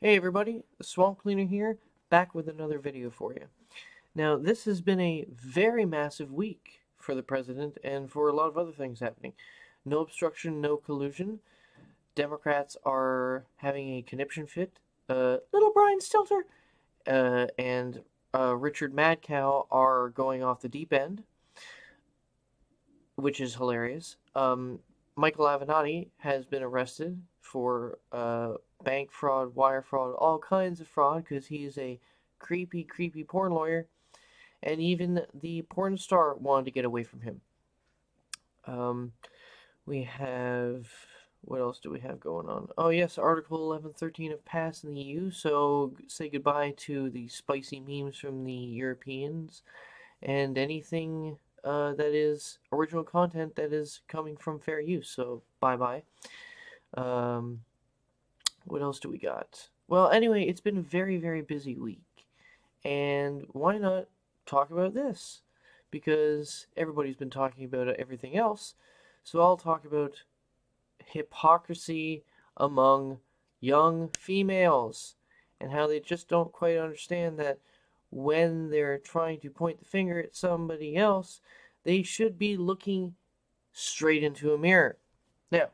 Hey everybody, Swamp Cleaner here, back with another video for you. Now, this has been a very massive week for the president and for a lot of other things happening. No obstruction, no collusion. Democrats are having a conniption fit. Little Brian Stelter and Richard Madcow are going off the deep end, which is hilarious. Michael Avenatti has been arrested for bank fraud, wire fraud, all kinds of fraud, because he's a creepy, creepy porn lawyer, and even the porn star wanted to get away from him. We have... What else do we have going on? Oh yes, Article 1113 have passed in the EU, so say goodbye to the spicy memes from the Europeans, and anything that is original content that is coming from fair use, so bye-bye. What else do we got? Well, anyway, it's been a very, very busy week, and why not talk about this? Because everybody's been talking about everything else, so I'll talk about hypocrisy among young females, and how they just don't quite understand that when they're trying to point the finger at somebody else, they should be looking straight into a mirror. Now,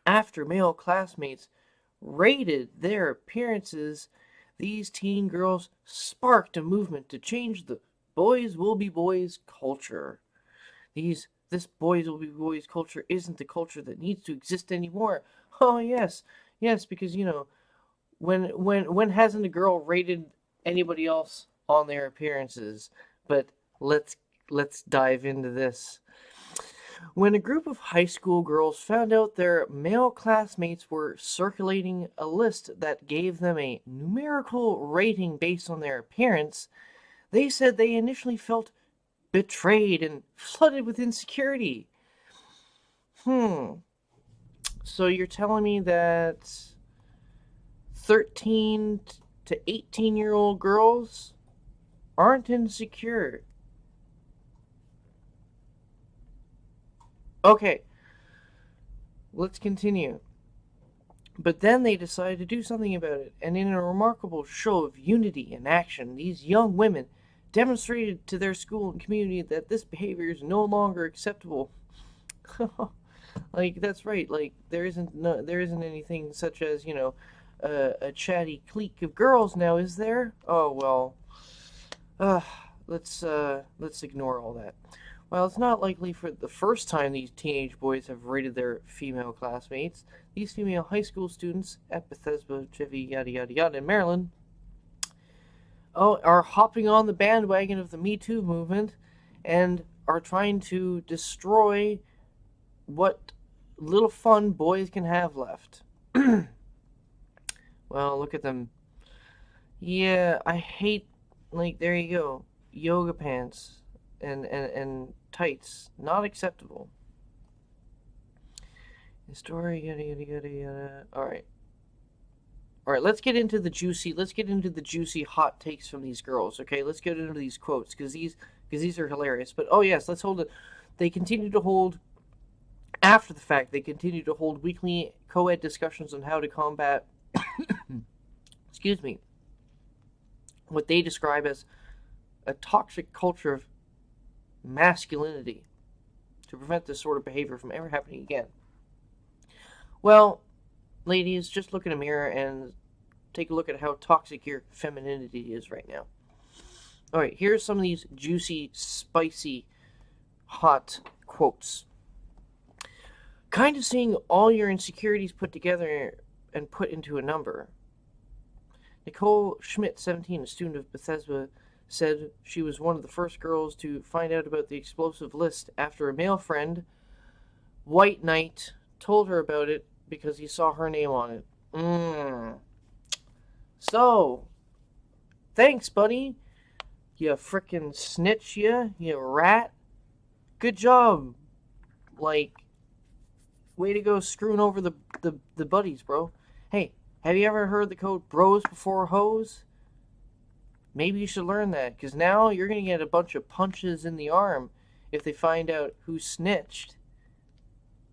after male classmates rated their appearances, these teen girls sparked a movement to change the boys will be boys culture. This boys will be boys culture isn't the culture that needs to exist anymore. Oh yes, because when hasn't a girl rated anybody else on their appearances? But let's dive into this. When a group of high school girls found out their male classmates were circulating a list that gave them a numerical rating based on their appearance, they said they initially felt betrayed and flooded with insecurity. So you're telling me that 13 to 18-year-old girls aren't insecure? Okay, let's continue. But then they decided to do something about it, and in a remarkable show of unity and action, these young women demonstrated to their school and community that this behavior is no longer acceptable. Like, that's right. Like, there isn't anything such as, a chatty clique of girls now, is there? Oh well. Let's ignore all that. While it's not likely for the first time these teenage boys have rated their female classmates, these female high school students at Bethesda, Chevy, yada yada yada in Maryland, are hopping on the bandwagon of the Me Too movement and are trying to destroy what little fun boys can have left. Well, look at them. Yeah, I hate, like, there you go. Yoga pants and tights. Not acceptable. The story, yada yada yada yada. Alright, let's get into the juicy hot takes from these girls, okay? Let's get into these quotes, because these are hilarious. But, oh yes, let's hold it. They continue to hold, after the fact, they continue to hold weekly co-ed discussions on how to combat, excuse me, what they describe as a toxic culture of masculinity, to prevent this sort of behavior from ever happening again. Well, ladies, just look in a mirror and take a look at how toxic your femininity is right now. Alright, here's some of these juicy, spicy, hot quotes. Kind of seeing all your insecurities put together and put into a number. Nicole Schmidt, 17, a student of Bethesda, said she was one of the first girls to find out about the explosive list after a male friend, White Knight, told her about it because he saw her name on it. So, thanks, buddy. You frickin' snitch, you rat. Good job. Like, way to go screwing over the buddies, bro. Hey, have you ever heard the code bros before hoes? Maybe you should learn that, because now you're going to get a bunch of punches in the arm if they find out who snitched.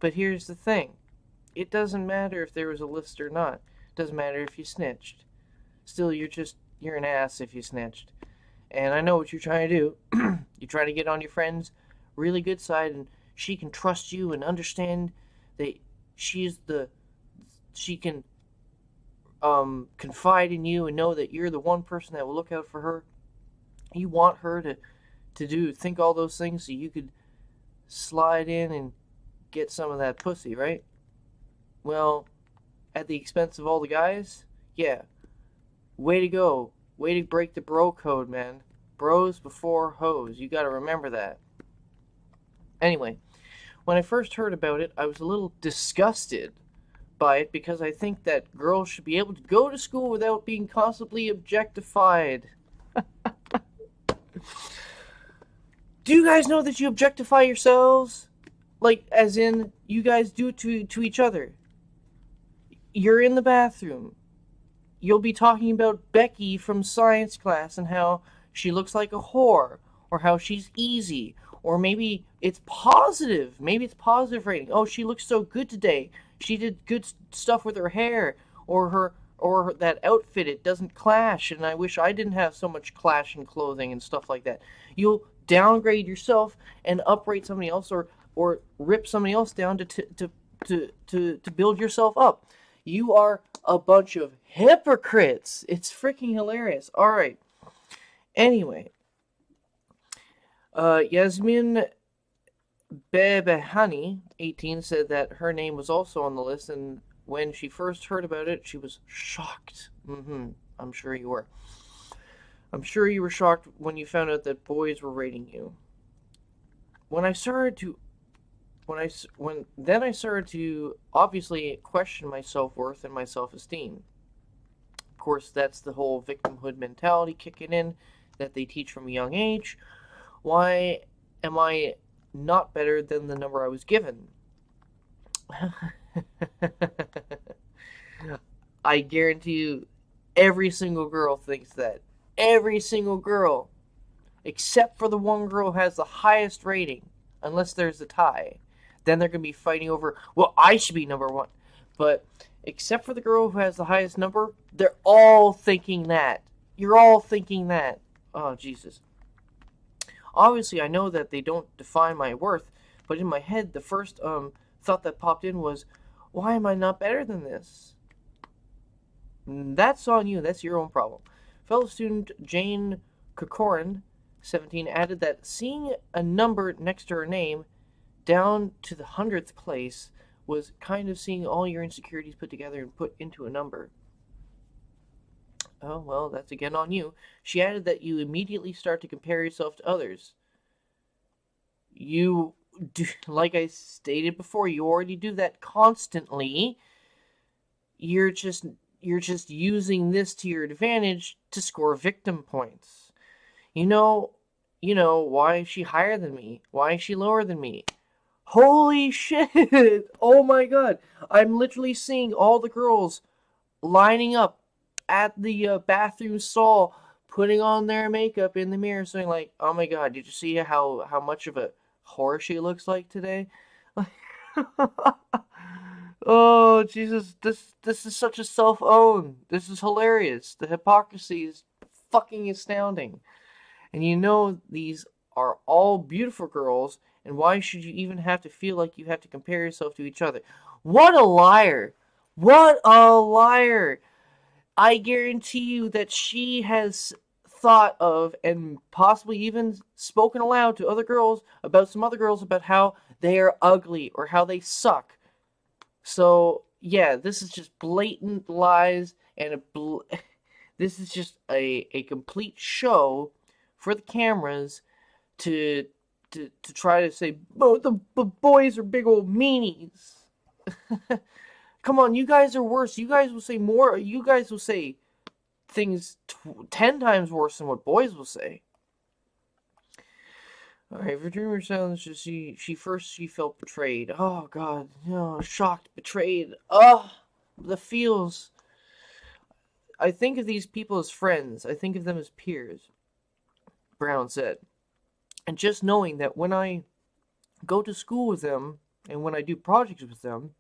But here's the thing. It doesn't matter if there was a list or not. Doesn't matter if you snitched. Still, you're an ass if you snitched. And I know what you're trying to do. You're trying to get on your friend's really good side, and she can trust you and understand that she can confide in you and know that you're the one person that will look out for her. You want her to think all those things so you could slide in and get some of that pussy, right? Well, at the expense of all the guys? Yeah. Way to go. Way to break the bro code, man. Bros before hoes. You gotta remember that. Anyway, when I first heard about it, I was a little disgusted by it because I think that girls should be able to go to school without being constantly objectified. Do you guys know that you objectify yourselves? Like, as in, you guys do it to each other. You're in the bathroom. You'll be talking about Becky from science class and how she looks like a whore, or how she's easy, or maybe it's positive. Maybe it's positive rating. Oh, she looks so good today. She did good stuff with her hair, or that outfit. It doesn't clash, and I wish I didn't have so much clash in clothing and stuff like that. You'll downgrade yourself and uprate somebody else, or rip somebody else down to build yourself up. You are a bunch of hypocrites. It's freaking hilarious. All right. Anyway, Yasmin Bebehani, 18, said that her name was also on the list, and when she first heard about it, she was shocked. I'm sure you were. I'm sure you were shocked when you found out that boys were rating you. When I started to obviously question my self-worth and my self-esteem. Of course, that's the whole victimhood mentality kicking in that they teach from a young age. Why am I not better than the number I was given? I guarantee you, every single girl thinks that. Every single girl. Except for the one girl who has the highest rating. Unless there's a tie. Then they're going to be fighting over, well, I should be number one. But except for the girl who has the highest number, they're all thinking that. You're all thinking that. Oh, Jesus. Obviously, I know that they don't define my worth, but in my head, the first thought that popped in was, why am I not better than this? That's on you. That's your own problem. Fellow student Jane Kokorin, 17, added that seeing a number next to her name down to the 100th place was kind of seeing all your insecurities put together and put into a number. Oh, well, that's again on you. She added that you immediately start to compare yourself to others. You do, like I stated before, you already do that constantly. You're just using this to your advantage to score victim points. You know, why is she higher than me? Why is she lower than me? Holy shit! Oh my god. I'm literally seeing all the girls lining up at the bathroom stall, putting on their makeup in the mirror, saying like, oh my god, did you see how much of a whore she looks like today? Oh, Jesus, this is such a self-own. This is hilarious. The hypocrisy is fucking astounding. And you know these are all beautiful girls, and why should you even have to feel like you have to compare yourself to each other? What a liar! What a liar! I guarantee you that she has thought of and possibly even spoken aloud to other girls about some other girls about how they are ugly or how they suck. So, yeah, this is just blatant lies, and this is just a complete show for the cameras to try to say, oh, the boys are big old meanies. Come on, you guys are worse. You guys will say more. You guys will say things 10 times worse than what boys will say. Alright, Virginia Silence, she felt betrayed. Oh, God. No, shocked, betrayed. Oh, the feels. I think of these people as friends. I think of them as peers, Brown said. And just knowing that when I go to school with them, and when I do projects with them,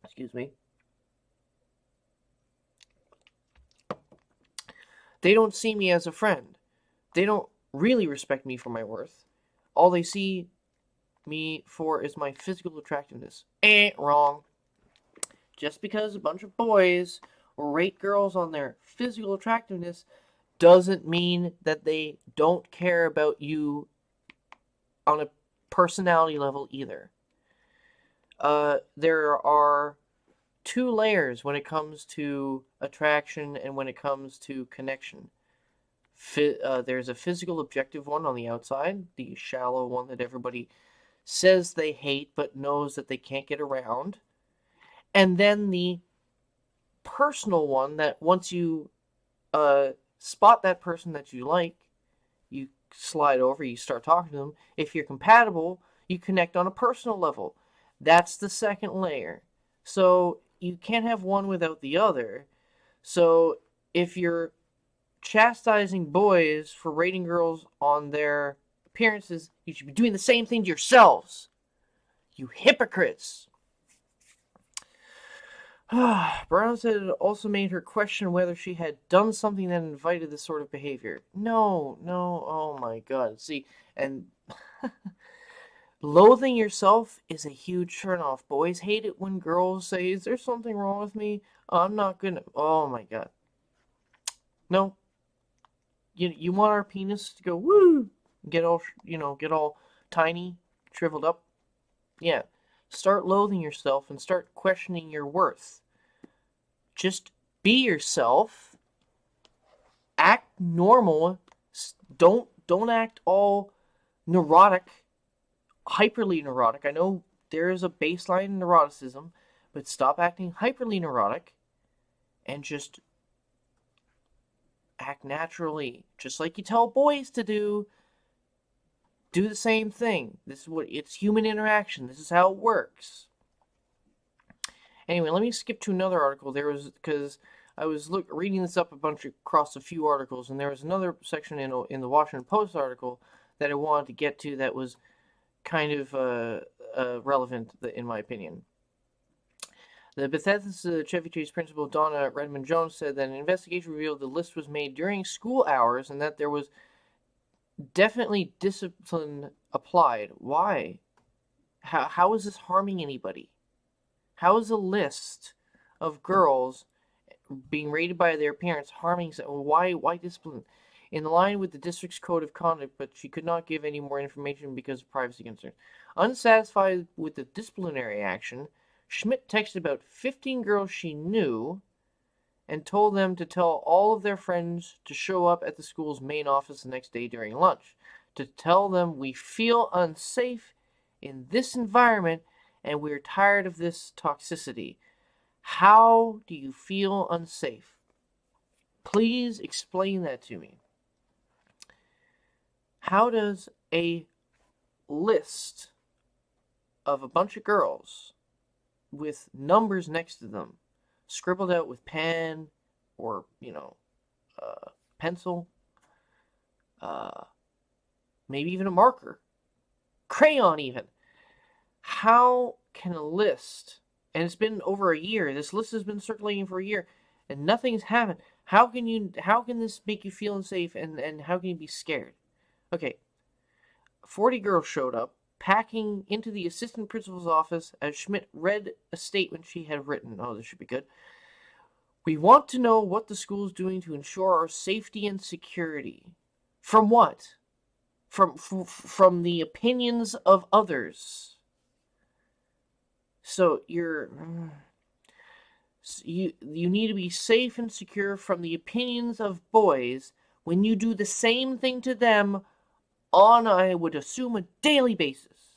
excuse me, They don't see me as a friend. They don't really respect me for my worth. All they see me for is my physical attractiveness. Wrong. Just because a bunch of boys rate girls on their physical attractiveness doesn't mean that they don't care about you on a personality level either. There are two layers when it comes to attraction and when it comes to connection. There's a physical objective one on the outside, the shallow one that everybody says they hate but knows that they can't get around. And then the personal one that once you spot that person that you like, you slide over, you start talking to them. If you're compatible, you connect on a personal level. That's the second layer. So you can't have one without the other. So if you're chastising boys for rating girls on their appearances, you should be doing the same thing to yourselves. You hypocrites. Brown said it also made her question whether she had done something that invited this sort of behavior. No, oh my god. See, and loathing yourself is a huge turnoff. Boys hate it when girls say, "Is there something wrong with me? I'm not gonna..." Oh my god. No. You want our penis to go, woo, get all tiny, shriveled up? Yeah. Start loathing yourself and start questioning your worth. Just be yourself. Act normal. Don't act all neurotic, hyperly neurotic. I know there is a baseline neuroticism, but stop acting hyperly neurotic and just act naturally. Just like you tell boys to do. Do the same thing. It's human interaction. This is how it works. Anyway, let me skip to another article. Because I was reading this up across a few articles, and there was another section in the Washington Post article that I wanted to get to that was kind of relevant, in my opinion. The Bethesda Chevy Chase principal Donna Redmond Jones said that an investigation revealed the list was made during school hours and that there was definitely discipline applied. Why? How is this harming anybody? How is a list of girls being rated by their parents harming? Why discipline? In line with the district's code of conduct, but she could not give any more information because of privacy concerns. Unsatisfied with the disciplinary action, Schmidt texted about 15 girls she knew and told them to tell all of their friends to show up at the school's main office the next day during lunch. To tell them we feel unsafe in this environment and we're tired of this toxicity. How do you feel unsafe? Please explain that to me. How does a list of a bunch of girls with numbers next to them, scribbled out with pen or, pencil, maybe even a marker, crayon even. How can a list, and it's been over a year, this list has been circulating for a year, and nothing's happened. How can this make you feel unsafe, and how can you be scared? Okay, 40 girls showed up, packing into the assistant principal's office as Schmidt read a statement she had written. Oh, this should be good. We want to know what the school is doing to ensure our safety and security. From what? From the opinions of others. So you need to be safe and secure from the opinions of boys when you do the same thing to them on, I would assume, a daily basis.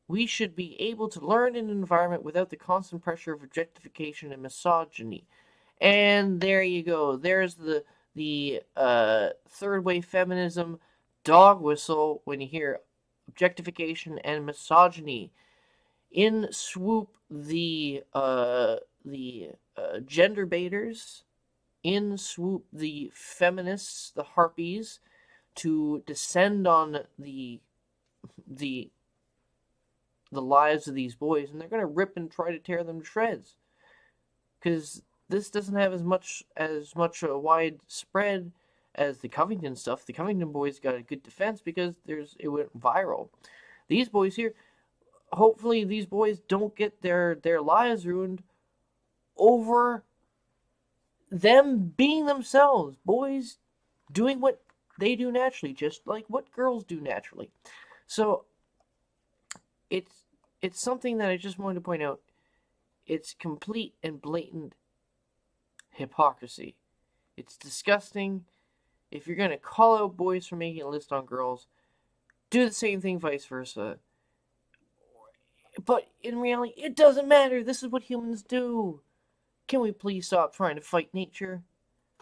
We should be able to learn in an environment without the constant pressure of objectification and misogyny. And there you go. There's the third wave feminism dog whistle when you hear objectification and misogyny. In swoop the gender baiters. In swoop the feminists, the harpies, to descend on the lives of these boys, and they're going to rip and try to tear them to shreds. Because this doesn't have as much a wide spread as the Covington stuff. The Covington boys got a good defense because it went viral. These boys here, hopefully these boys don't get their lives ruined over them being themselves. Boys doing what they do naturally, just like what girls do naturally. So it's something that I just wanted to point out. It's complete and blatant hypocrisy. It's disgusting. If you're gonna call out boys for making a list on girls, do the same thing vice versa. But in reality, it doesn't matter. This is what humans do. Can we please stop trying to fight nature?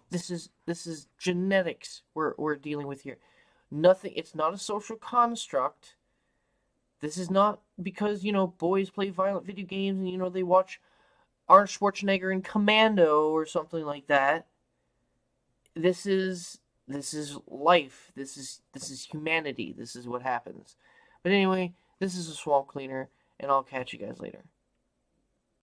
This is genetics we're dealing with here. Nothing. It's not a social construct. This is not because boys play violent video games and they watch Arnold Schwarzenegger in Commando or something like that. This is life. This is humanity. This is what happens. But anyway, this is a swamp cleaner, and I'll catch you guys later.